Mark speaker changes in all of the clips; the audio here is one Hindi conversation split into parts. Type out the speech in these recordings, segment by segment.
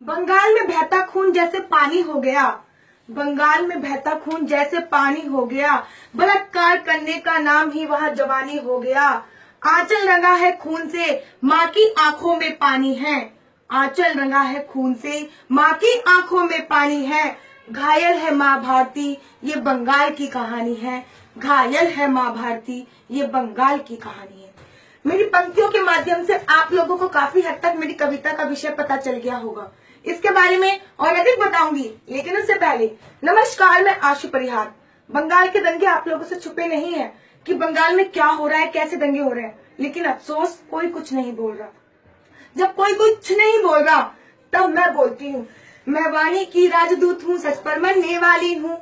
Speaker 1: बंगाल में बहता खून जैसे पानी हो गया, बंगाल में बहता खून जैसे पानी हो गया, बलात्कार करने का नाम ही वहाँ जवानी हो गया। आंचल रंगा है खून से, माँ की आंखों में पानी है। आंचल रंगा है खून से, माँ की आंखों में पानी है। घायल है माँ भारती, ये बंगाल की कहानी है। घायल है माँ भारती, ये बंगाल की कहानी है। मेरी पंक्तियों के माध्यम से आप लोगों को काफी हद तक मेरी कविता का विषय पता चल गया होगा। इसके बारे में और अधिक बताऊंगी, लेकिन उससे पहले नमस्कार, मैं आशु परिहार। बंगाल के दंगे आप लोगों से छुपे नहीं है कि बंगाल में क्या हो रहा है, कैसे दंगे हो रहे हैं, लेकिन अफसोस कोई कुछ नहीं बोल रहा। जब कोई कुछ नहीं बोल रहा तब मैं बोलती हूँ। मैं वाणी की राजदूत हूँ, सच पर मरने वाली हूँ।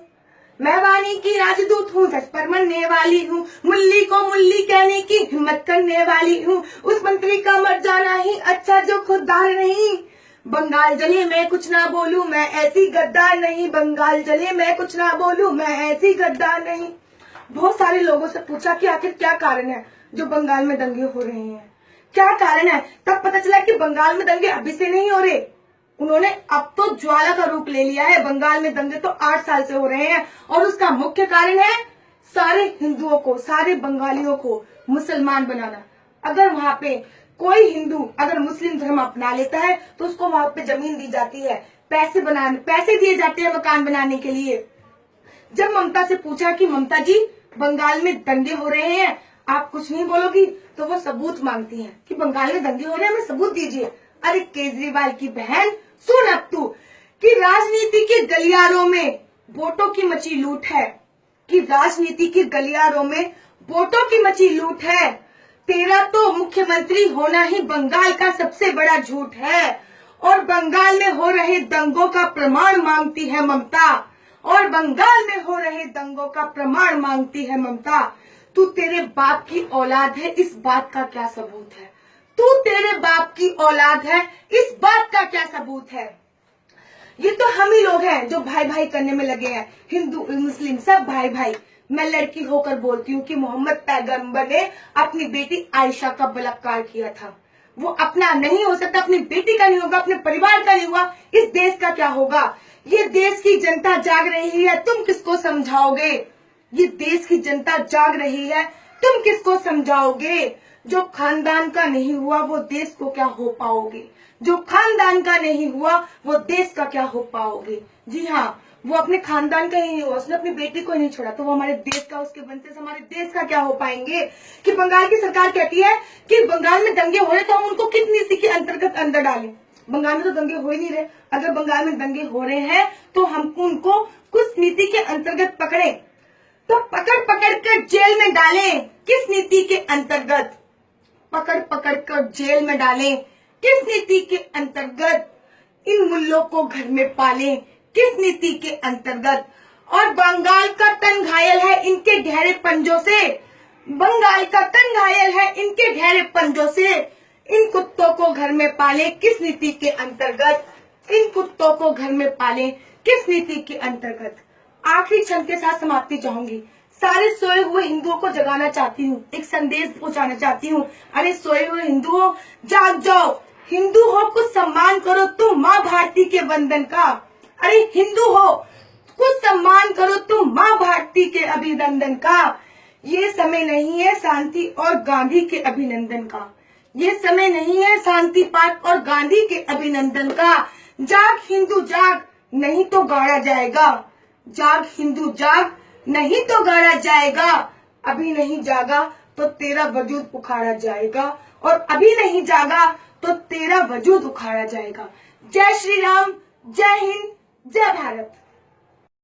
Speaker 1: मैं वाणी की राजदूत हूँ, सच पर मरने वाली हूँ। मुल्ली को मुल्ली कहने की हिम्मत करने वाली हूँ। उस मंत्री का मर जाना ही अच्छा जो खुददार नहीं। बंगाल जले मैं कुछ ना बोलूं, मैं ऐसी गद्दार नहीं। बंगाल जले मैं कुछ ना बोलूं, मैं ऐसी गद्दार नहीं। बहुत सारे लोगों से पूछा कि आखिर क्या कारण है जो बंगाल में दंगे हो रहे हैं, क्या कारण है। तब पता चला कि बंगाल में दंगे अभी से नहीं हो रहे, उन्होंने अब तो ज्वाला का रूप ले लिया है। बंगाल में दंगे तो 8 साल से हो रहे हैं और उसका मुख्य कारण है सारे हिंदुओं को, सारे बंगालियों को मुसलमान बनाना। अगर वहां पे कोई हिंदू अगर मुस्लिम धर्म अपना लेता है तो उसको वहां पे जमीन दी जाती है, पैसे दिए जाते हैं मकान बनाने के लिए। जब ममता से पूछा कि ममता जी बंगाल में दंगे हो रहे हैं, आप कुछ नहीं बोलोगी, तो वो सबूत मांगती हैं कि बंगाल में दंगे हो रहे हैं, हमें सबूत दीजिए। अरे केजरीवाल की बहन, सुन अब तू कि राजनीति के गलियारों में वोटों की मची लूट है, कि राजनीति के गलियारों में वोटों की मची लूट है। तेरा तो मुख्यमंत्री होना ही बंगाल का सबसे बड़ा झूठ है और बंगाल में हो रहे दंगों का प्रमाण मांगती है ममता, और बंगाल में हो रहे दंगों का प्रमाण मांगती है ममता। तू तेरे बाप की औलाद है, इस बात का क्या सबूत है। तू तेरे बाप की औलाद है, इस बात का क्या सबूत है। ये तो हम ही लोग हैं जो भाई भाई करने में लगे हैं, हिंदू मुस्लिम सब भाई भाई। मैं लड़की होकर बोलती हूँ कि मोहम्मद पैगंबर ने अपनी बेटी आयशा का बलात्कार किया था। वो अपना नहीं हो सकता, अपनी बेटी का नहीं होगा, अपने परिवार का नहीं हुआ, इस देश का क्या होगा। ये देश की जनता जाग रही है, तुम किसको समझाओगे। ये देश की जनता जाग रही है, तुम किसको समझाओगे। जो खानदान का नहीं हुआ वो देश को क्या हो पाओगे। जो खानदान का नहीं हुआ वो देश का क्या हो पाओगे। जी हाँ, वो अपने खानदान का ही नहीं हुआ, उसने अपनी बेटी को नहीं छोड़ा, तो वो हमारे देश का, उसके वंशज हमारे देश का क्या हो पाएंगे। कि बंगाल की सरकार कहती है कि बंगाल में दंगे हो रहे तो हम उनको किस नीति के अंतर्गत अंदर डालें। बंगाल में तो दंगे हो ही नहीं रहे, अगर बंगाल में दंगे हो रहे हैं तो हम उनको कुछ नीति के अंतर्गत पकड़े, तो पकड़ पकड़ कर जेल में डालें। किस नीति के अंतर्गत पकड़ पकड़ कर जेल में डालें, किस नीति के अंतर्गत इन मुल्लों को घर में पालें, किस नीति के अंतर्गत। और बंगाल का तन घायल है इनके गहरे पंजों से, बंगाल का तन घायल है इनके गहरे पंजों से। इन कुत्तों को घर में पालें, किस नीति के अंतर्गत। इन कुत्तों को घर में पालें, किस नीति के अंतर्गत। आखिरी क्षण के साथ समाप्ति चाहूंगी। सारे सोए हुए हिंदुओं को जगाना चाहती हूँ, एक संदेश पहुंचाना चाहती हूँ। अरे सोए हुए हिंदुओं, जाग जाओ। हिंदू हो कुछ सम्मान करो तुम माँ भारती के वंदन का। अरे हिंदू हो कुछ सम्मान करो तुम माँ भारती के अभिनंदन का। ये समय नहीं है शांति और गांधी के अभिनंदन का। ये समय नहीं है शांति पार्क और गांधी के अभिनंदन का। जाग हिंदू जाग, नहीं तो गाड़ा जाएगा। जाग हिंदू जाग, नहीं तो गाड़ा जाएगा। अभी नहीं जागा तो तेरा वजूद उखाड़ा जाएगा, और अभी नहीं जागा तो तेरा वजूद उखाड़ा जाएगा। जय श्री राम, जय हिंद, जय भारत।